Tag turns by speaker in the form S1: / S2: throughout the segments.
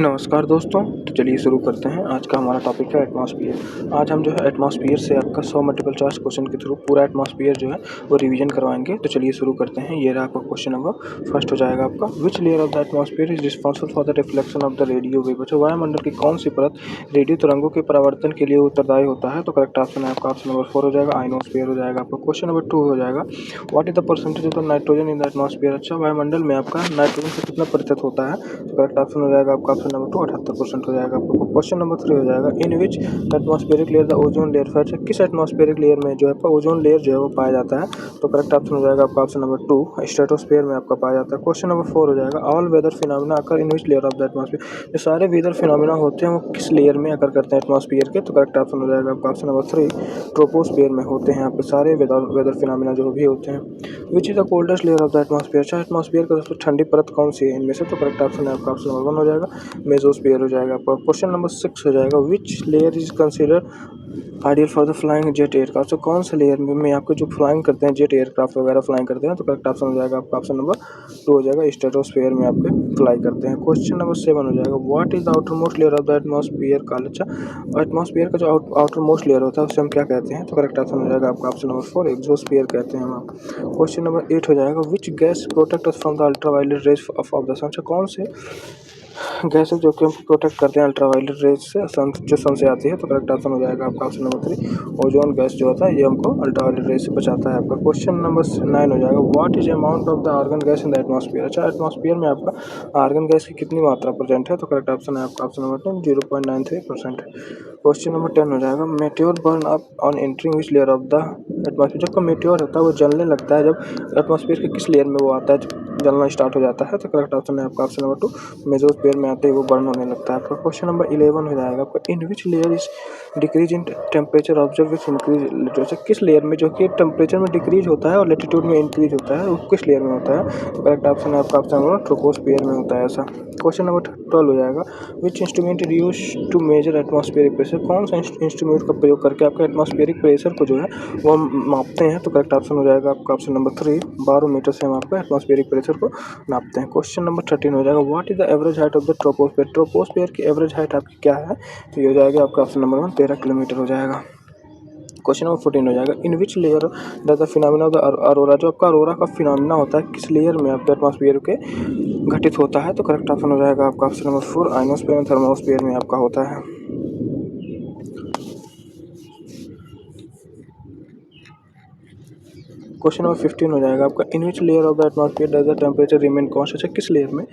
S1: नमस्कार दोस्तों। तो चलिए शुरू करते हैं। आज का हमारा टॉपिक है एटमॉस्फेयर। आज हम जो है एटमॉस्फेयर से आपका 100 मल्टीपल चॉइस क्वेश्चन के थ्रू पूरा एटमॉस्फेयर जो है वो रिवीजन करवाएंगे। तो चलिए शुरू करते हैं। ये रहा आपका क्वेश्चन नंबर फर्स्ट हो जाएगा आपका, विच layer of the atmosphere is responsible for the reflection of the radio wave. अच्छा, वायुमंडल की कौन सी परत रेडियो तरंगों के परावर्तन के लिए उत्तरदायी होता है? तो करेक्ट ऑप्शन है आपका ऑप्शन नंबर 4 हो जाएगा, आइनोस्फीयर हो जाएगा आपका। क्वेश्चन नंबर 2 हो जाएगा, what is the percentage of the nitrogen in the atmosphere. अच्छा, वायुमंडल में आपका नाइट्रोजन का कितना प्रतिशत होता है? तो करेक्ट ऑप्शन हो जाएगा आपका ऑप्शन नंबर 2 78% हो जाएगा आपका। क्वेश्चन नंबर 3 हो जाएगा, in which atmospheric layer the ozone layer fats. किस एटमॉस्फेरिक लेयर में जो है आपका ओजोन लेयर जो है वो पाया जाता है? तो करेक्ट ऑप्शन हो जाएगा आपका ऑप्शन नंबर 2 स्ट्रेटोस्फीयर में आपका पाया जाता है। क्वेश्चन नंबर 4 हो जाएगा, all weather phenomena occur in which layer of the atmosphere. जो सारे वेदर फिनोमिना होते हैं वो किस लेयर में अकर करते हैं एटमॉस्फेयर के? तो करेक्ट ऑप्शन हो जाएगा आपका ऑप्शन नंबर 3 ट्रोपोस्फीयर में होते हैं आपके सारे वेदर फिनोमिना जो भी होते हैं। Which is the coldest layer of the atmosphere. अच्छा, एटमॉस्फेयर का सबसे ठंडी परत कौन सी है इनमें से? तो करेक्ट ऑप्शन है आपका ऑप्शन नंबर 1 हो जाएगा, मेसोस्फीयर हो जाएगा आपका। क्वेश्चन नंबर 6 हो जाएगा, which layer is considered ideal for the flying jet aircraft. तो कौन से लेयर में आपको जो फ्लाइंग करते हैं जेट एयरक्राफ्ट वगैरह फ्लाइंग करते हैं? तो करेक्ट ऑप्शन हो जाएगा आपका ऑप्शन नंबर 2 हो जाएगा, स्ट्रेटोस्फीयर में आपके फ्लाई करते हैं। क्वेश्चन नंबर 7 हो जाएगा, what is the outer most layer of the atmosphere called. अच्छा, एटमॉस्फेयर का जो आउटर मोस्ट लेयर होता है उसे हम क्या कहते हैं? तो करेक्ट ऑप्शन हो जाएगा आपका ऑप्शन नंबर 4 एक्सोस्फीयर कहते हैं हम। क्वेश्चन नंबर 8 हो जाएगा, which gas protect us from the ultraviolet rays of the sun. कौन से गैस जो कि हमको प्रोटेक्ट करते हैं अल्ट्रावायलेट रेज से, जो सन से आती है? तो करेक्ट ऑप्शन हो जाएगा आपका ऑप्शन नंबर 3 ओजोन गैस जो होता है ये हमको अल्ट्रावायलेट रेज से बचाता है आपका। क्वेश्चन नंबर 9 हो जाएगा, what is amount of the argon gas in the atmosphere. अच्छा, एटमॉस्फेयर में आपका आर्गन गैस की कितनी मात्रा प्रेजेंट है? तो करेक्ट ऑप्शन है आपका ऑप्शन नंबर 10 0.93%। क्वेश्चन नंबर 10 हो जाएगा, meteor burn up on entering which layer of the atmosphere. जब मेट्योर होता है वो जलने लगता है जब एटमॉस्फेयर के किस लेयर में वो आता है, जलना स्टार्ट हो जाता है? तो करेक्ट ऑप्शन है आपका ऑप्शन नंबर 2 मेसोस्फीयर में आते ही वो बर्न होने लगता है आपका। क्वेश्चन नंबर 11 हो जाएगा आपका, in which layer is decrease in temperature observe which increase literature. किस लेयर में जो कि टेम्परेचर में डिक्रीज होता है और लेटीट्यूड में इंक्रीज होता है वो किस लेयर में होता है? तो करेक्ट ऑप्शन है आपका ऑप्शन नंबर ट्रोपोस्फीयर में होता है ऐसा। क्वेश्चन नंबर 12 हो जाएगा, which instrument is use to measure atmospheric pressure. कौन सा इंस्ट्रूमेंट का प्रयोग करके आपका एटमॉस्फेरिक प्रेशर को जो है वो हम मापते हैं? तो करेक्ट ऑप्शन हो जाएगा आपका ऑप्शन नंबर 3 बारोमीटर से हम आपका एटमॉस्फेरिक प्रेशर को नापते हैं। क्वेश्चन नंबर 13 हो जाएगा, what is the average height of the troposphere. Troposphere की एवरेज हाइट आपकी क्या है? तो ये हो जाएगा आपका ऑप्शन नंबर 1 13 किलोमीटर हो जाएगा। क्वेश्चन नंबर 14 हो जाएगा, in which layer the phenomena of the aurora. जो आपका अरोरा का फिनोमिना होता है किस लेयर में आपके एटमॉस्फेयर के घटित होता है? तो करेक्ट ऑप्शन हो जाएगा आपका option number 4 ionosphere and thermosphere में आपका होता है। क्वेश्चन नंबर 15 हो जाएगा आपका, in which layer of the atmosphere does the temperature remain constant. अच्छा, किस लेयर में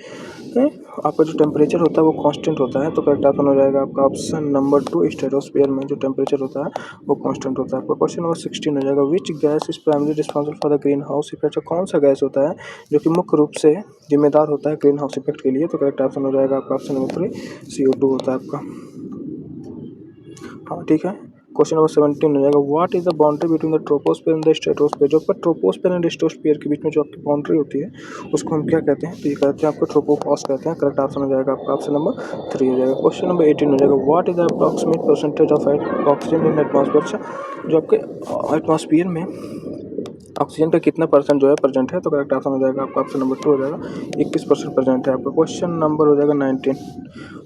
S1: आपका जो टेम्परेचर होता है वो कांस्टेंट होता है? तो करेक्ट ऑप्शन हो जाएगा आपका ऑप्शन नंबर 2 स्ट्रेटोस्फीयर में जो टेम्परेचर होता है वो कांस्टेंट होता है आपका। क्वेश्चन नंबर 16 हो जाएगा, which gas is primary responsible for the green house effect. कौन सा गैस होता है जो कि मुख्य रूप से जिम्मेदार होता है ग्रीन हाउस इफेक्ट के लिए? तो करेक्ट ऑप्शन हो जाएगा आपका ऑप्शन नंबर 3 CO2 होता है आपका। हाँ, ठीक है। क्वेश्चन नंबर 17 हो जाएगा, what is the boundary between the troposphere and the stratosphere. जो आपका ट्रोपोस्फीयर एंड स्ट्रेटोस्फीयर के बीच में जो आपकी बाउंड्री होती है उसको हम क्या कहते हैं? तो ये कहते हैं आपको ट्रोपोपॉज कहते हैं। करेक्ट ऑप्शन हो जाएगा आपका ऑप्शन नंबर 3 हो जाएगा। क्वेश्चन नंबर 18 हो जाएगा, what is the approximate percentage of oxygen in atmosphere. जो आपके एटमॉस्फेयर में ऑक्सीजन का कितना परसेंट जो है प्रेजेंट है? तो करेक्ट ऑप्शन हो जाएगा आपका ऑप्शन नंबर 2 हो जाएगा 21% प्रेजेंट है आपका। क्वेश्चन नंबर हो जाएगा 19,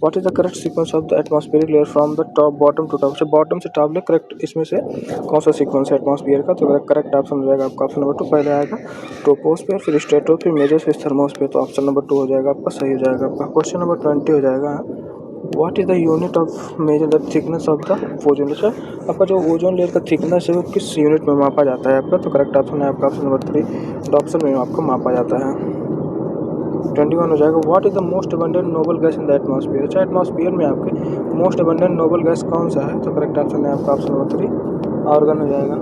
S1: what is the correct sequence of the atmospheric layer from the top bottom to top. से बॉटम से टॉप ले करेक्ट इसमें से कौन सा सीक्वेंस है एटमॉस्फेयर का? तो करेक्ट ऑप्शन हो जाएगा आपका ऑप्शन नंबर 2 पहले आएगा ट्रोपोस्फेयर, फिर स्ट्रेटोस्फेयर, फिर मेजोस्फेयर, फिर थर्मोस्फेयर। तो ऑप्शन नंबर 2 हो जाएगा आपका सही हो जाएगा आपका। क्वेश्चन नंबर 20 हो जाएगा, what is the unit of measure the thickness of the ozone. आपका जो ओजोन लेयर का थिकनेस है वो किस यूनिट में मापा जाता है आपका? तो करेक्ट ऑप्शन है आपका ऑप्शन नंबर 3 ऑप्शन में आपको मापा जाता है। 21 हो जाएगा, what is the most abundant noble gas in the atmosphere. अच्छा, एटमॉस्फेयर में आपके मोस्ट अबंडेंट नोबल गैस कौन सा है? तो करेक्ट ऑप्शन है आपका ऑप्शन नंबर 3 आर्गन हो जाएगा।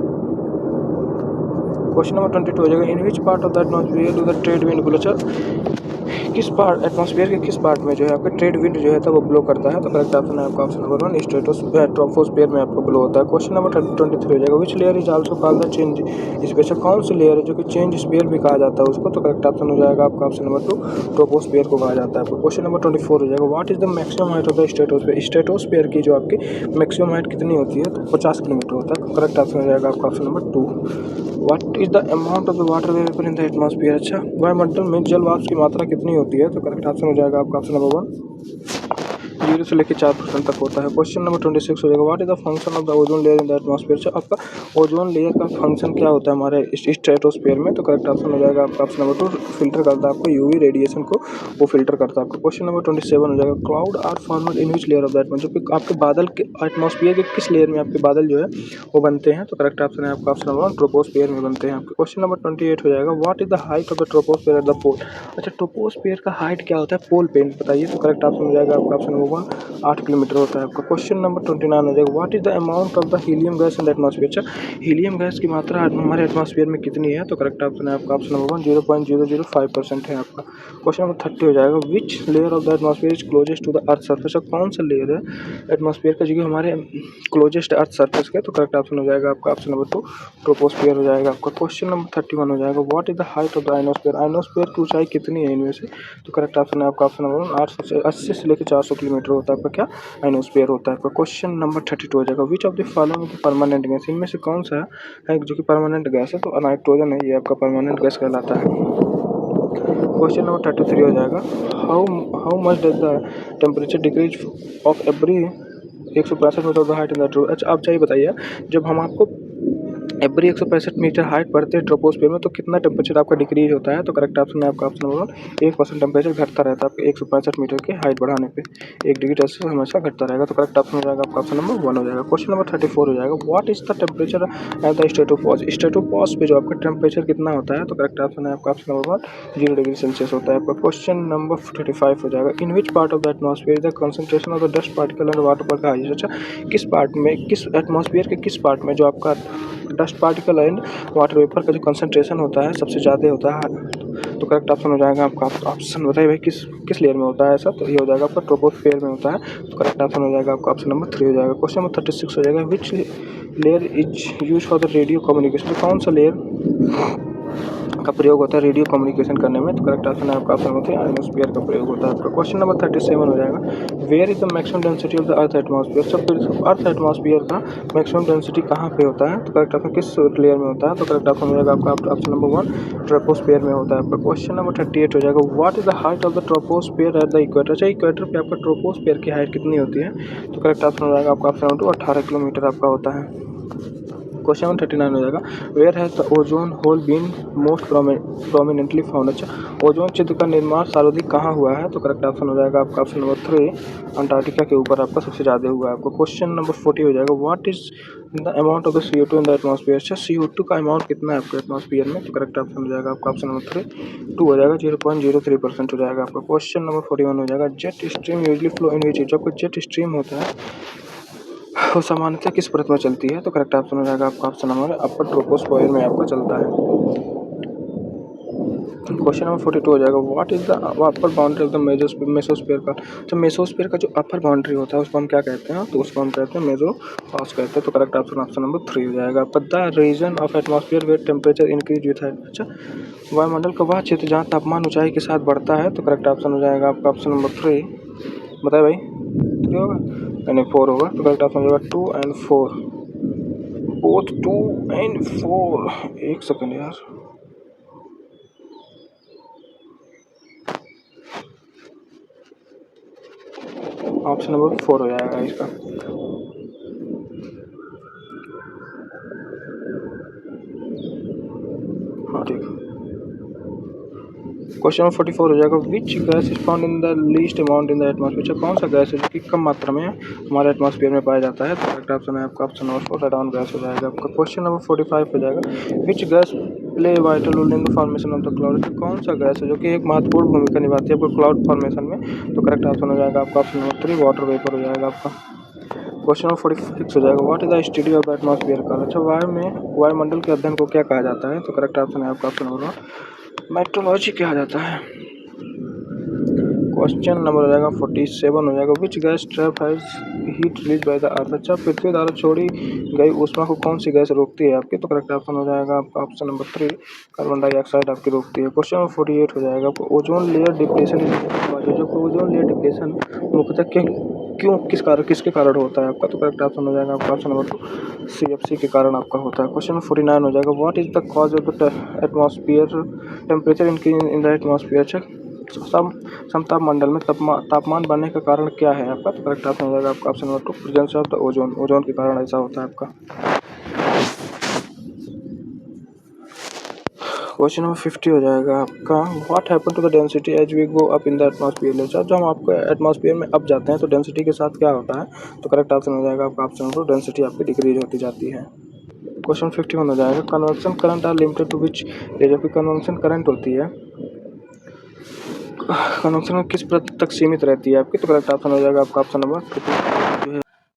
S1: क्वेश्चन नंबर 22 हो जाएगा, in which part of the atmosphere do the trade wind blow. किस पार्ट एटमॉस्फेयर के किस पार्ट में जो है आपका ट्रेड विंड जो है वो ब्लो करता है? तो करेक्ट ऑप्शन है आपका ऑप्शन नंबर 1 स्ट्रेटोस्फीयर ट्रोपोस्फीयर में आपको ब्लो होता है। क्वेश्चन नंबर 23 हो जाएगा, which layer is also called the change sphere. कौन सी लेयर है जो कि चेंज स्पेयर भी कहा जाता है उसको? तो करेक्ट ऑप्शन हो जाएगा आपका ऑप्शन नंबर 2 ट्रोपोस्फीयर को कहा जाता है आपको। क्वेश्चन नंबर 24 हो जाएगा, what is the maximum height of the stratosphere. Stratosphere की जो आपकी मैक्सिमम हाइट कितनी होती है? तो 50 किलोमीटर होता है। करेक्ट ऑप्शन हो जाएगा आपका option number 2। What is the amount of the water vapour in the atmosphere. अच्छा, वायुमंडल में जल वाष्प की मात्रा कितनी होती है? तो करेक्ट ऑप्शन हो जाएगा आपका ऑप्शन नंबर 1 0 से लेकर 4% तक होता है। क्वेश्चन नंबर 26 हो जाएगा, what is the function of the ozone layer in the atmosphere. तो आपका ओजोन लेयर का फंक्शन क्या होता है हमारे स्ट्रेटोस्फेयर में। तो करेक्ट ऑप्शन हो जाएगा आपका ऑप्शन नंबर 2, फिल्टर करता है आपको यूवी रेडिएशन को, वो फिल्टर करता है आपका। क्वेश्चन नंबर 27 हो जाएगा, cloud are formed in which layer of the atmosphere. जो कि आपके बादल के एटमॉस्फेयर के किस लेयर में आपके बादल जो है वो बनते हैं। तो करेक्ट ऑप्शन है आपका ऑप्शन नंबर 1, ट्रोपोस्फेयर में बनते हैं आपके। क्वेश्चन नंबर 28 हो जाएगा, what is the height of the troposphere at the pole. अच्छा, ट्रोपोस्फेयर का हाइट क्या होता है पोल पे, बताइए। तो करेक्ट ऑप्शन हो जाएगा आपका ऑप्शन नंबर 1, 8 किलोमीटर होता है आपका। क्वेश्चन नंबर 29 हो जाएगा, what is the amount of the helium gas in the atmosphere. अच्छा, हीलियम गैस की मात्रा हमारे एटमॉस्फेयर में कितनी है। तो करेक्ट ऑप्शन है आपका ऑप्शन नंबर 1, 0.005% है आपका। क्वेश्चन नंबर 30 हो जाएगा, which layer of the atmosphere is closest to the earth surface. कौन सा लेयर है एटमॉस्फेयर का जो कि हमारे क्लोजेस्ट अर्थ सर्फेस का। तो करेक्ट ऑप्शन हो जाएगा आपका ऑप्शन नंबर 2, ट्रोपोस्फियर हो जाएगा आपका। क्वेश्चन नंबर 31 हो जाएगा, what is the height of the ionosphere. Ionosphere की ऊंचाई कितनी है इनमें से। तो करेक्ट ऑप्शन है आपका ऑप्शन नंबर 1, 880 से लेकर 400 किलोमीटर होता है आपका क्या आइनोस्फेयर होता है आपका। क्वेश्चन नंबर 32 हो जाएगा, which of the following permanent gas. इनमें से कौन सा है जो कि परमानेंट गैस है। तो नाइट्रोजन है, ये आपका परमानेंट गैस कहलाता है। क्वेश्चन नंबर 33 हो जाएगा, how much does the temperature decrease of every 165 metre of the height in the true. अच्छा, आप चाहिए बताइए, जब हम आपको एवरी 165 मीटर हाइट बढ़ते हैं ट्रोपोस्फेयर में तो कितना टेम्परेचर आपका डिक्रीज होता है। तो करेक्ट ऑप्शन है आपका ऑप्शन नंबर 1% टेम्परेचर घटता रहता है आपके 165 मीटर की हाइट बढ़ाने पे, 1 डिग्री सेल्सियस हमेशा घटता रहेगा। तो करेक्ट ऑप्शन हो जाएगा आपका ऑप्शन नंबर 1 हो जाएगा। क्वेश्चन नंबर 34 हो जाएगा, what is the temperature at the stratopause. Stratopause पे जो आपका टेम्परेचर कितना होता है। तो करेक्ट ऑप्शन है आपका ऑप्शन नंबर 1, 0 डिग्री सेल्सियस होता है आपका। क्वेश्चन नंबर 35 हो जाएगा, in which part of the atmosphere the concentration of the dust particle and water particle highest. अच्छा, किस पार्ट में, किस एटमॉस्फेयर के किस पार्ट में जो आपका dust particle and water vapour का जो कंसंट्रेशन होता है सबसे ज़्यादा होता है। तो करेक्ट ऑप्शन हो जाएगा आपका ऑप्शन, बताइए भाई किस किस लेयर में होता है ऐसा। तो ये हो जाएगा आपका ट्रोपोस्फेयर में होता है। तो करेक्ट ऑप्शन हो जाएगा आपका ऑप्शन नंबर 3 हो जाएगा। क्वेश्चन नंबर 36 हो जाएगा, which layer is use for the radio communication. कौन सा लेयर का प्रयोग होता है रेडियो कम्युनिकेशन करने में। तो करेक्ट ऑप्शन है आपका ऑप्शन नंबर 3, आइनोस्फीयर का प्रयोग होता है आपका। क्वेश्चन नंबर 37 हो जाएगा, where is the maximum density of the earth atmosphere. सब अर्थ एटमॉस्फेयर का मैक्सिमम डेंसिटी कहाँ पे होता है। तो करेक्ट ऑप्शन किस लेयर में होता है। तो करेक्ट ऑप्शन हो जाएगा आपका ऑप्शन नंबर 1, ट्रोपोस्फेयर में होता है आपका। क्वेश्चन नंबर 38 हो जाएगा, what is the height of the troposphere at the equator. अच्छा, इक्वेटर पे आपका ट्रोपोस्फेयर की हाइट कितनी होती है। तो करेक्ट ऑप्शन हो जाएगा आपका ऑप्शन नंबर 2, 18 किलोमीटर आपका होता है। क्वेश्चन नंबर 39 हो जाएगा, where has the ozone hole been most prominently found. अच्छा, ओजोन छिद्र का निर्माण सर्वाधिक कहाँ हुआ है। तो करेक्ट ऑप्शन हो जाएगा आपका ऑप्शन नंबर 3, अंटार्कटिका के ऊपर आपका सबसे ज़्यादा हुआ है आपको। क्वेश्चन नंबर 40 हो जाएगा, what is the amount of the CO2 in the atmosphere. अच्छा, CO2 का अमाउंट कितना है आपके एटमॉस्फेयर में। तो करेक्ट ऑप्शन हो जाएगा आपका ऑप्शन नंबर 3, 2 हो जाएगा, 0.03% हो जाएगा आपका। क्वेश्चन नंबर 41 हो जाएगा, jet stream usually flow in which. आपको जेट स्ट्रीम होता है वो सामान्यतः किस परत में चलती है। तो करेक्ट ऑप्शन हो जाएगा आपका ऑप्शन नंबर अपर ट्रोपोस्फेयर में आपका चलता है। क्वेश्चन नंबर 42 हो जाएगा, what is the upper boundary of the mesosphere का। तो मेसोस्फीयर का जो अपर बाउंड्री होता है उसको हम क्या कहते हैं। तो उसको हम कहते हैं मेसोपॉज कहते हैं। तो करेक्ट ऑप्शन नंबर 3 हो जाएगा आपका। The region of atmosphere where temperature increase with height. अच्छा, वायुमंडल का वह क्षेत्र जहाँ तापमान ऊंचाई के साथ बढ़ता है। तो करेक्ट ऑप्शन हो जाएगा आपका ऑप्शन नंबर 3, बताए भाई 3 होगा यानी 4 होगा। तो करेक्ट ऑप्शन हो जाएगा 2 and 4, बोथ 2 and 4। एक सेकंड यार, ऑप्शन नंबर 4 हो जाएगा इसका। हाँ ठीक। क्वेश्चन नंबर 44 हो जाएगा, which gas is found in the least amount in the atmosphere. कौन सा गैस है जो कि कम मात्रा में हमारे एटमॉस्फेयर में पाया जाता है। तो करेक्ट ऑप्शन है आपका ऑप्शन नंबर 4, रेडॉन गैस हो जाएगा आपका। क्वेश्चन नंबर 45 हो जाएगा, which gas play vital role in the formation of the cloud. कौन सा गैस है जो कि एक महत्वपूर्ण भूमिका निभाती है आपको क्लाउड फॉर्मेशन में। तो करेक्ट ऑप्शन हो जाएगा आपका ऑप्शन नंबर 3, वाटर वेपर हो जाएगा आपका। क्वेश्चन नंबर 46 हो जाएगा, what is the study of the atmosphere का। अच्छा, वायुमंडल के अध्ययन को क्या कहा जाता है। तो करेक्ट ऑप्शन है आपका ऑप्शन नंबर 1, मेट्रोलॉजी कहा जाता है। क्वेश्चन नंबर हो जाएगा 47 हो जाएगा, which gas trap has heat release by the earth. अच्छा, पृथ्वी द्वारा छोड़ी गई ऊष्मा को कौन सी गैस रोकती है आपकी। तो करेक्ट ऑप्शन हो जाएगा आपका ऑप्शन नंबर 3, कार्बन डाइऑक्साइड आपकी रोकती है। क्वेश्चन नंबर 48 हो जाएगा, आपको ओजोन लेयर डिप्रेशन जो ओजोन लेयर डिप्रेशन मुख्यतः क्यों किसके कारण होता है आपका। तो करेक्ट ऑप्शन हो जाएगा आपका ऑप्शन नंबर 2, CFC के कारण आपका होता है। क्वेश्चन नंबर 49 हो जाएगा, what is the cause of the atmosphere temperature increase in the atmosphere. अच्छा, समताप मंडल में तापमान बढ़ने का कारण क्या है आपका? तो करेक्ट ऑप्शन हो जाएगा आपका option number 2 presence of the ozone. Ozone के कारण ऐसा होता है आपका। क्वेश्चन नंबर 50 हो जाएगा आपका what happen to the density as we go up in the atmosphere. जब हम आपको एटमॉस्फेयर में अप जाते हैं तो डेंसिटी के साथ क्या होता है? तो करेक्ट ऑप्शन हो जाएगा आपका ऑप्शन नंबर 2 डेंसिटी आपकी डिक्रीज होती जाती है। क्वेश्चन 51 हो जाएगा convection current are limited to which edge. जबकि कन्वेक्शन करंट होती है कन्वेक्शन में किस प्रतिशत तक सीमित रहती है आपकी? तो करेक्ट ऑप्शन हो जाएगा आपका ऑप्शन नंबर।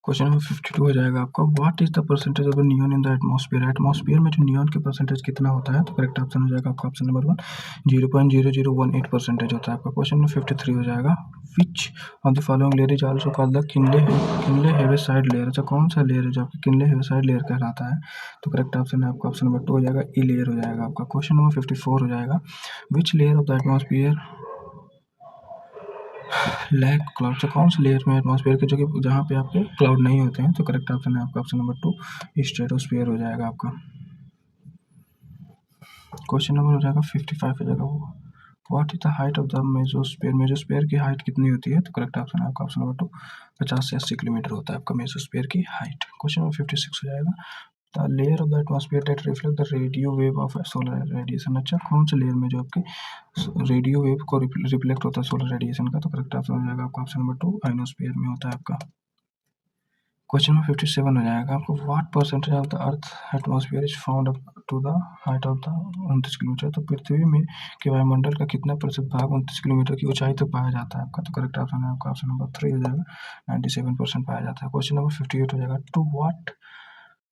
S1: क्वेश्चन नंबर 52 हो जाएगा आपका what is the percentage of the neon in the atmosphere. Atmosphere में जो नियॉन के परसेंटेज कितना होता है? तो करेक्ट ऑप्शन हो जाएगा आपका ऑप्शन नंबर 1 0.0018% होता है आपका। क्वेश्चन नंबर 53 हो जाएगा which of the following layer is also called the Kinley Heaviside layer. अच्छा कौन सा लेयर है जो आपकी किनले हेविसाइड लेयर कहलाता है? तो करेक्ट ऑप्शन है आपका ऑप्शन नंबर 2 हो जाएगा ई लेयर हो जाएगा आपका। क्वेश्चन नंबर 54 हो जाएगा which layer of the atmosphere lack cloud. से कौन से लेयर में एटमॉस्फेयर के जो कि जहाँ पे आपके क्लाउड नहीं होते हैं? तो करेक्ट ऑप्शन है आपका ऑप्शन नंबर 2 स्ट्रेटोस्फेयर हो जाएगा आपका। क्वेश्चन नंबर हो जाएगा 55 हो जाएगा वो what is the height of the mesosphere. Mesosphere की हाइट कितनी होती है? तो करेक्ट ऑप्शन है आपका ऑप्शन नंबर 2 50 से 80 किलोमीटर होता है आपका मेसोस्फेयर की हाइट। क्वेश्चन नंबर 56 हो जाएगा the layer of the atmosphere that reflect the radio wave of solar radiation. अच्छा कौन से लेयर में जो आपके रेडियो वेव को रिफ्लेक्ट होता है सोलर रेडिएशन का? तो करेक्ट ऑप्शन हो जाएगा आपका ऑप्शन नंबर 2 आइनोस्फेयर में होता है आपका। क्वेश्चन नंबर 57 हो जाएगा आपको what percentage of the earth atmosphere is found up to the height of the 29 kilometre. तो पृथ्वी में के वायुमंडल का कितना प्रतिशत भाग 29 किलोमीटर की ऊंचाई तक पाया जाता है आपका? तो करेक्ट ऑप्शन है आपका ऑप्शन नंबर 3 हो जाएगा 97% पाया जाता है। क्वेश्चन नंबर 58 हो जाएगा to what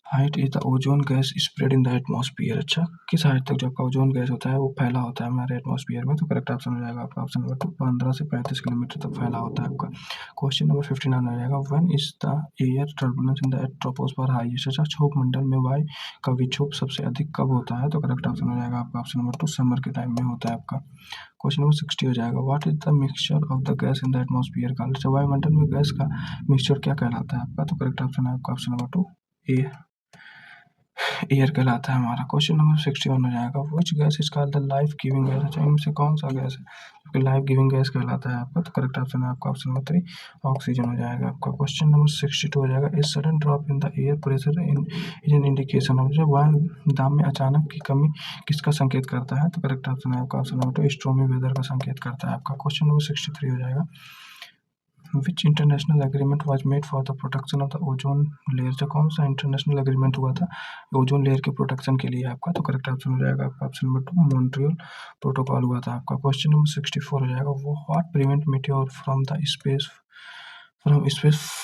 S1: height is the ozone gas spread in the atmosphere. अच्छा किस हाइट तक जो आपका ओजोन गैस होता है वो फैला होता है हमारे एटमॉस्फेयर में? तो करेक्ट ऑप्शन हो जाएगा आपका ऑप्शन नंबर 2 15 से 35 किलोमीटर तक फैला होता है आपका। क्वेश्चन नंबर 59 हो जाएगा when is the air turbulence in the troposphere highest. अच्छा क्षोभ मंडल में वायु का विक्षोभ सबसे अधिक कब होता है? तो करेक्ट ऑप्शन हो जाएगा आपका ऑप्शन नंबर 2 समर के टाइम में होता है आपका। क्वेश्चन नंबर 60 हो जाएगा what is the mixture of the gas in the atmosphere का। वायुमंडल में गैस का मिक्सचर क्या कहलाता है आपका? तो करेक्ट ऑप्शन है आपका ऑप्शन नंबर 2 एयर कहलाता है हमारा। क्वेश्चन नंबर 61 हो जाएगा which gas is called the life giving gas. अच्छा इनमें से कौन सा गैस है लाइफ गिविंग गैस कहलाता है आपका? तो करेक्ट ऑप्शन है आपका ऑप्शन नंबर 3 ऑक्सीजन हो जाएगा आपका। क्वेश्चन नंबर 62 हो जाएगा a sudden drop in the air pressure is an indication of. वायु दाब में अचानक की कमी किसका संकेत करता है? तो करेक्ट ऑप्शन है आपका ऑप्शन नंबर 2 स्ट्रोमी वेदर का संकेत करता है आपका। क्वेश्चन नंबर 63 हो जाएगा विच international agreement was made for the protection of the ozone layer. जो कौन सा इंटरनेशनल एग्रीमेंट हुआ था ओजोन लेयर के प्रोटेक्शन के लिए आपका? तो करेक्ट ऑप्शन हो जाएगा आपका ऑप्शन नंबर 2 मॉन्ट्रियल प्रोटोकॉल हुआ था आपका। क्वेश्चन नंबर 64 हो जाएगा what prevent meteor from the space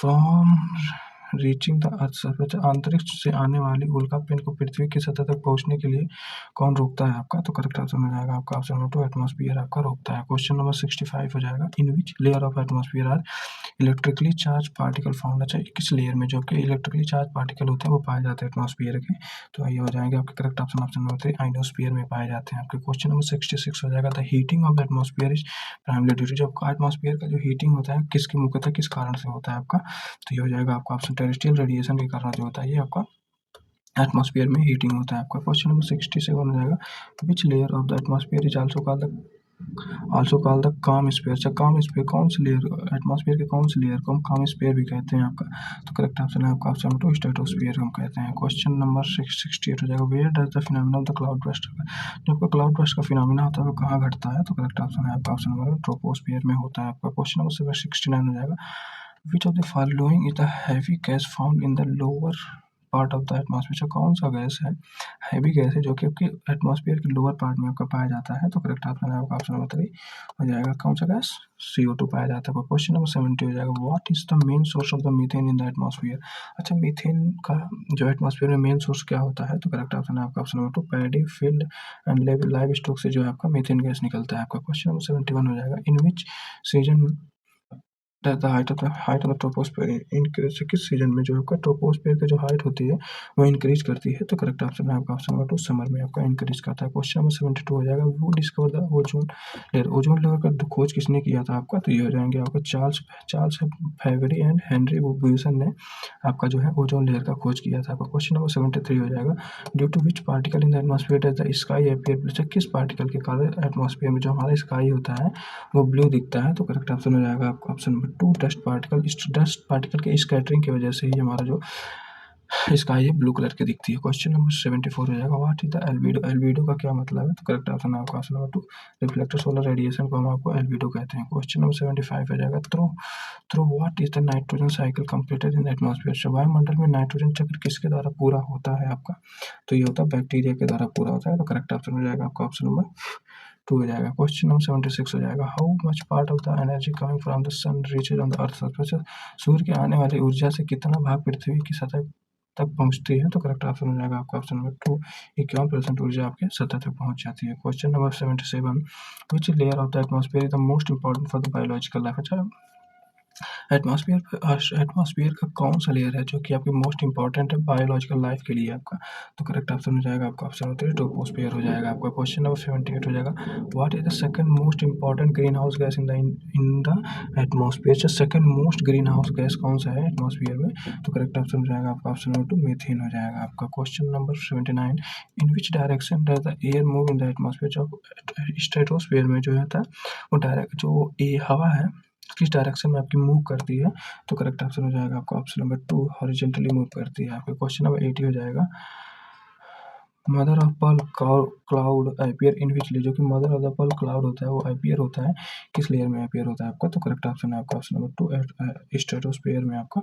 S1: from reaching the earth surface. अंतरिक्ष से आने वाली उल्कापिंड को पृथ्वी की सतह तक पहुंचने के लिए कौन रोकता है आपका? तो करेक्ट आंसर हो जाएगा आपका ऑप्शन नंबर 2 एटमॉस्फेयर आपका रोकता है। क्वेश्चन नंबर 65 हो जाएगा in which layer of atmosphere are electrically charge particle found. अच्छा किस लेयर में जो आपके इलेक्ट्रिकली चार्ज पार्टिकल होते हैं वो पाए जाते हैं एटमॉस्फेयर के? तो ये हो जाएंगे आपके correct option option number 3 ionosphere में पाए जाते हैं आपके। क्वेश्चन नंबर 66 हो जाएगा the heating of the atmosphere is primary due to. जो आपका एटमॉस्फेयर का जो हीटिंग होता है किसकी मुख्यतः किस कारण से होता है आपका? तो ये हो जाएगा आपका ऑप्शन टेरेस्ट्रियल रेडिएशन के कारण जो होता है ये आपका एटमॉस्फेयर में हीटिंग होता है आपका। क्वेश्चन नंबर 67 हो जाएगा which layer of the atmosphere is also called the काम स्फीयर। अच्छा काम स्फीयर कौन सी लेयर एटमॉस्फेयर के कौन सी लेयर को हम काम स्फीयर भी कहते हैं आपका? तो करेक्ट ऑप्शन है आपका ऑप्शन नंबर 2 स्ट्रेटोस्फीयर हम कहते हैं। क्वेश्चन नंबर 68 हो जाएगा where does the phenomena of the cloud burst. जो आपका क्लाउड बर्स्ट का फिनोमेना होता है वो कहाँ घटता है? तो करेक्ट ऑप्शन है आपका ऑप्शन नंबर ट्रोपोस्फियर में होता है आपका। क्वेश्चन नंबर 69 हो जाएगा which of the following is the heavy gas found in the lower part of the atmosphere. कौन सा गैस है हैवी गैस है जो कि आपके एटमॉस्फेयर के लोअर पार्ट में आपका पाया जाता है? तो करेक्ट ऑप्शन है आपका ऑप्शन नंबर 3 हो जाएगा कौन सा गैस CO2 पाया जाता है। क्वेश्चन नंबर 70 हो जाएगा what is the main source of the methane in the atmosphere. अच्छा मीथेन का जो एटमॉस्फेयर में मेन सोर्स क्या होता है? तो करेक्ट ऑप्शन है आपका option number 2 paddy field and live stock से जो है आपका मीथेन गैस निकलता है आपका। क्वेश्चन नंबर 71 हो जाएगा in which season the height of the troposphere increase, किस सीजन में जो आपका ट्रोपोस्फियर की जो हाइट होती है वो इंक्रीज करती है? तो करेक्ट ऑप्शन है आपका ऑप्शन नंबर 2, समर में आपका इंक्रीज करता है। क्वेश्चन नंबर 72 हो जाएगा, वो discover the ozone layer. Ozone layer का खोज किसने किया था आपका? तो ये हो जाएंगे आपका Charles Charles Fabry and Henri Buisson ने आपका जो है ओजोन लेयर का खोज किया था। आपका क्वेश्चन नंबर 73 हो जाएगा, due to which particle in the atmosphere does the sky appear. किस पार्टिकल के कारण एटमॉस्फेयर में जो हमारा स्काई होता है वो ब्लू दिखता है? तो करेक्ट ऑप्शन हो जाएगा आपका ऑप्शन नंबर 2, डस्ट पार्टिकल। इस डस्ट पार्टिकल के स्कैटरिंग की वजह से ही हमारा जो स्काई है ब्लू कलर की दिखती है। क्वेश्चन नंबर 74 हो जाएगा, what is the albedo. Albedo का क्या मतलब है? तो करेक्ट ऑप्शन है आपका option number 2, reflector solar radiation को हम आपको एल्बिडो कहते हैं। क्वेश्चन नंबर 75 हो जाएगा, through through what is the nitrogen cycle completed in atmosphere. वायुमंडल में नाइट्रोजन चक्र किसके द्वारा पूरा होता है आपका? तो ये होता है बैक्टीरिया के द्वारा पूरा होता है। तो करेक्ट ऑप्शन हो जाएगा आपका ऑप्शन नंबर 2 हो जाएगा। क्वेश्चन नंबर 76 हो जाएगा, how much part of the energy coming from the sun reaches on the earth surface. सूर्य के आने वाली ऊर्जा से कितना भाग पृथ्वी की सतह तक पहुंचती है? तो करेक्ट ऑप्शन हो जाएगा आपका ऑप्शन नंबर 2, 51% ऊर्जा आपके सतह तक पहुंच जाती है। Question number 77, which layer of the atmosphere is the most important for the biological life. अच्छा, एटमॉस्फेयर का कौन सा लेयर है जो कि आपकी मोस्ट इंपॉर्टेंट है बायोलॉजिकल लाइफ के लिए आपका? तो करेक्ट ऑप्शन हो जाएगा आपका ऑप्शन नंबर 3, ट्रोपोस्फियर हो जाएगा आपका। क्वेश्चन नंबर 78 हो जाएगा, what is the second most important green house gas in the atmosphere. Second most green house gas कौन सा है एटमॉस्फेयर में? तो करेक्ट ऑप्शन हो जाएगा आपका ऑप्शन नंबर 2, मीथेन हो जाएगा आपका। Question number 79, in which direction does the air move in the atmosphere. जो स्ट्रेटोस्फेयर में जो है वो डायरेक्ट जो ये हवा है किस डायरेक्शन में आपकी मूव करती है? तो करेक्ट ऑप्शन हो जाएगा आपका ऑप्शन नंबर 2, हॉरिजॉन्टली मूव करती है आपका। क्वेश्चन नंबर 80 हो जाएगा, mother of pearl cloud appear in which layer. जो कि mother of the pearl cloud होता है वो अपीयर होता है किस लेयर में अपीयर होता है आपका? तो करेक्ट ऑप्शन है आपका ऑप्शन नंबर 2, स्ट्रेटोस्फेयर में आपका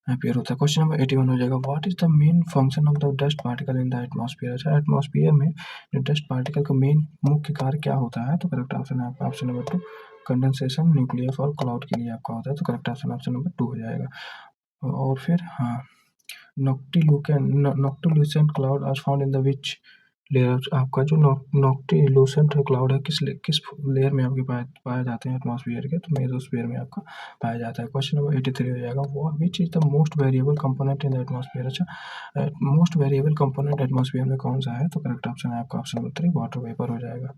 S1: अपीयर होता है। क्वेश्चन नंबर 81 हो जाएगा, what is the main function of the dust particle in the atmosphere. अच्छा, एटमॉस्फेयर में जो डस्ट पार्टिकल का मेन मुख्य कार्य क्या होता है? तो करेक्ट ऑप्शन है आपका ऑप्शन नंबर 2, कंडेंसेशन न्यूक्लियर और क्लाउड के लिए आपका होता है। तो करेक्ट ऑप्शन ऑप्शन नंबर 2 हो जाएगा। और फिर हाँ, noctilucent cloud are found in the which layer. आपका जो नॉक्टिल्यूसेंट क्लाउड है किस लेयर में आपके पाए जाते हैं एटमॉस्फेयर के? तो मेसोस्फीयर में आपका पाया जाता है। क्वेश्चन नंबर 83 हो जाएगा, which is the most variable component in the atmosphere. अच्छा, मोस्ट वेरिएबल कंपोनेंट एटमॉस्फेयर में कौन सा है? तो करेक्ट ऑप्शन है आपका ऑप्शन नंबर 3, वाटर वेपर हो जाएगा।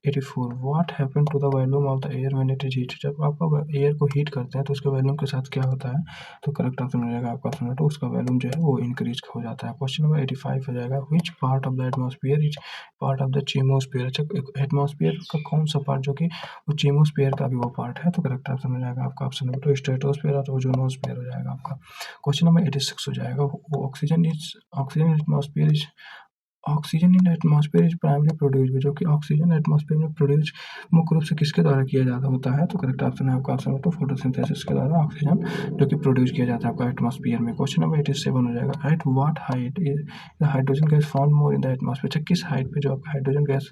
S1: 84, what happen to the volume of the air when it is heat. जब आप एयर को हीट करते हैं तो उसके वॉल्यूम के साथ क्या होता है? तो करेक्ट ऑप्शन हो जाएगा आपका ऑप्शन नंबर 2, उसका वॉल्यूम जो है वो इंक्रीज हो जाता है। क्वेश्चन नंबर 85 हो जाएगा, which part of the atmosphere is part of the chemosphere. अच्छा, एटमॉस्फेयर का कौन सा पार्ट जो कि वो चीमोस्फेयर का भी वो पार्ट है? तो करेक्ट ऑप्शन हो जाएगा आपका ऑप्शन नंबर 2, स्ट्रेटोस्फेयर और ओजोनोस्फेयर हो जाएगा आपका। क्वेश्चन नंबर 86 हो जाएगा, oxygen atmosphere is oxygen in atmosphere is primary produce. जो कि ऑक्सीजन एटमॉस्फेयर में प्रोड्यूस मुख्य रूप से किसके द्वारा किया जाता होता है? तो करेक्ट ऑप्शन है आपका ऑप्शन नंबर 2, फोटोसिंथेसिस के द्वारा ऑक्सीजन जो कि प्रोड्यूस किया जाता है आपका एटमॉस्फेयर में। क्वेश्चन नंबर 87 हो जाएगा, at what height is the hydrogen gas found more in the atmosphere. किस हाइट पे जो आपका हाइड्रोजन गैस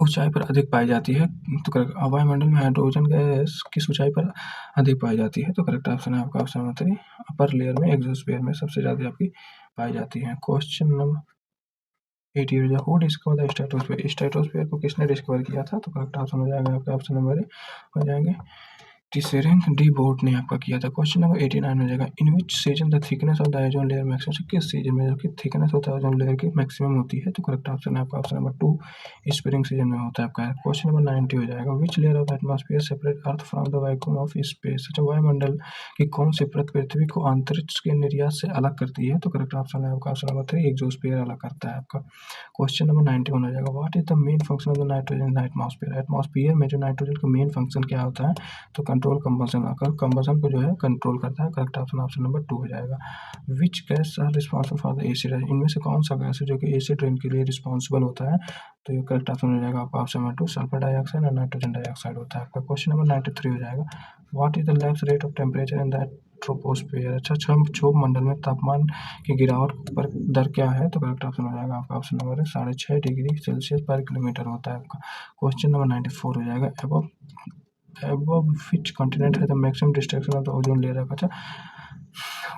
S1: ऊंचाई पर अधिक पाई जाती है? तो करेक्ट, वायुमंडल में हाइड्रोजन गैस किस ऊंचाई पर अधिक पाई जाती है? तो करेक्ट ऑप्शन है आपका ऑप्शन नंबर 3, अपर लेयर में एक्सोस्फीयर में सबसे ज़्यादा आपकी पाई जाती है। Question number 80 who discover the stratosphere. Stratosphere को किसने डिस्कवर किया था? तो करेक्ट ऑप्शन हो जाएगा आपका ऑप्शन नंबर हो जाएंगे टिसेरेन डी बोर्ड ने आपका किया था। क्वेश्चन नंबर 89 हो जाएगा, in which season the thickness of the ozone layer maximum. किस सीजन में जो कि थिकनेस होता है ओजोन लेयर की मैक्सिमम होती है? तो करेक्ट ऑप्शन है आपका ऑप्शन नंबर 2, स्प्रिंग सीजन में होता है आपका। क्वेश्चन नंबर 90 हो जाएगा, which layer of atmosphere separate earth from the vacuum of space. अच्छा, वायुमंडल की कौन सी परत पृथ्वी को अंतरिक्ष के निर्यात से अलग करती है? तो करेक्ट ऑप्शन है आपका ऑप्शन नंबर 3, एक्सोस्फीयर अलग करता है आपका। क्वेश्चन नंबर 91 हो जाएगा, what is the main function of the nitrogen in the atmosphere. Atmosphere में जो नाइट्रोजन का मेन फंक्शन क्या होता है? तो कंट्रोल कंबसन, अगर कंबसन को जो है कंट्रोल करता है। करेक्ट ऑप्शन ऑप्शन नंबर 2 हो जाएगा। Which gas are responsible for the acid. इनमें से कौन सा गैस है जो कि एसिड रेन के लिए रिस्पॉन्सिबल होता है? तो ये करेक्ट ऑप्शन हो जाएगा आपका ऑप्शन नंबर 2, सल्फर डाइऑक्साइड और नाइट्रोजन डाइऑक्साइड होता है आपका। क्वेश्चन नंबर 93 हो जाएगा, what is the lapse rate of temperature in the troposphere. अच्छा, क्षोभ मंडल में तापमान की गिरावट पर दर क्या है? तो करेक्ट ऑप्शन हो जाएगा आपका ऑप्शन नंबर 6.5 डिग्री सेल्सियस पर किलोमीटर होता है आपका। क्वेश्चन नंबर 94 हो जाएगा, above which continent has the maximum destruction of the ozone layer। अच्छा,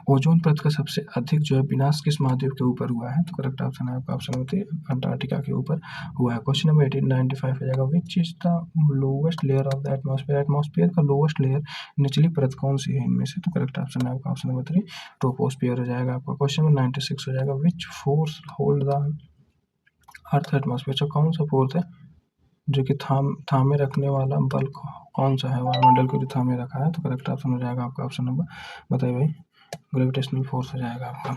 S1: ओजोन परत का सबसे अधिक जो है विनाश किस महाद्वीप के ऊपर हुआ है? तो करेक्ट ऑप्शन है आपका ऑप्शन नंबर 3 अंटार्कटिका के ऊपर हुआ है। क्वेश्चन नंबर 1895 हो जाएगा। Which is the lowest layer of the atmosphere? Atmosphere का लोवेस्ट लेयर निचली परत कौन सी है इनमें से? तो करेक्ट ऑप्शन है आपका ऑप्शन नंबर 3 ट्रोपोस्फियर हो जाएगा आपका। क्वेश्चन नंबर 96 हो जाएगा। Which force hold the earth atmosphere? तो कौन सा फोर्स है जो कि थामे रखने वाला बल कौन सा है वायुमंडल को जो थामे रखा है? तो करेक्ट ऑप्शन हो जाएगा आपका ऑप्शन नंबर, बताइए भाई, ग्रेविटेशनल फोर्स हो जाएगा आपका।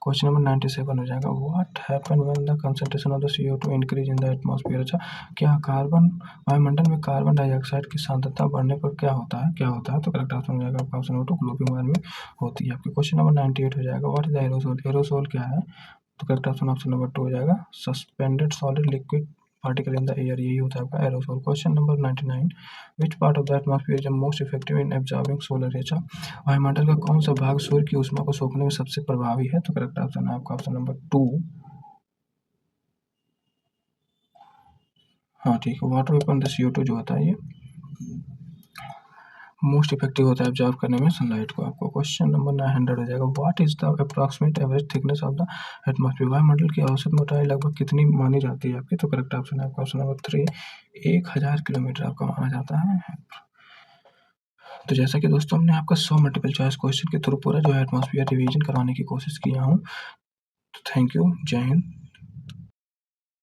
S1: क्वेश्चन नंबर 97 हो जाएगा। What happen when the concentration of the CO2 increase in the atmosphere? अच्छा, क्या कार्बन वायुमंडल में कार्बन डाइऑक्साइड की सांद्रता बढ़ने पर क्या होता है? तो करेक्ट ऑप्शन हो जाएगा आपका ऑप्शन नंबर 2 ग्लोबल वार्मिंग होती है आपकी। क्वेश्चन नंबर 98 हो जाएगा। What is the aerosol? Aerosol क्या है? तो करेक्ट ऑप्शन नंबर 2 हो जाएगा। Suspended solid liquid particle in the air, यही होता है आपका aerosol. Question number 99। Which part of the atmosphere is most effective in absorbing solar rays? वायुमंडल का कौन सा भाग सूर्य की ऊष्मा को सोखने में सबसे प्रभावी है? तो करेक्ट ऑप्शन है आपका ऑप्शन नंबर 2। हाँ ठीक है, वाटर वेपर द CO2 जो होता है ये मोस्ट इफेक्टिव होता है ऑब्जॉर्व करने में सनलाइट को आपको। क्वेश्चन नंबर 900 हो जाएगा। What is the approximate average thickness of the atmosphere? वायुमंडल की औसत मोटाई लगभग कितनी मानी जाती है आपकी? तो करेक्ट ऑप्शन है आपका ऑप्शन नंबर 3 1000 किलोमीटर आपका माना जाता है। तो जैसा कि दोस्तों हमने आपका 100 मल्टीपल चॉइस क्वेश्चन के थ्रू पूरा जो है एटमॉस्फेयर रिवीजन करवाने की कोशिश किया हूँ। तो थैंक यू, जय हिंद।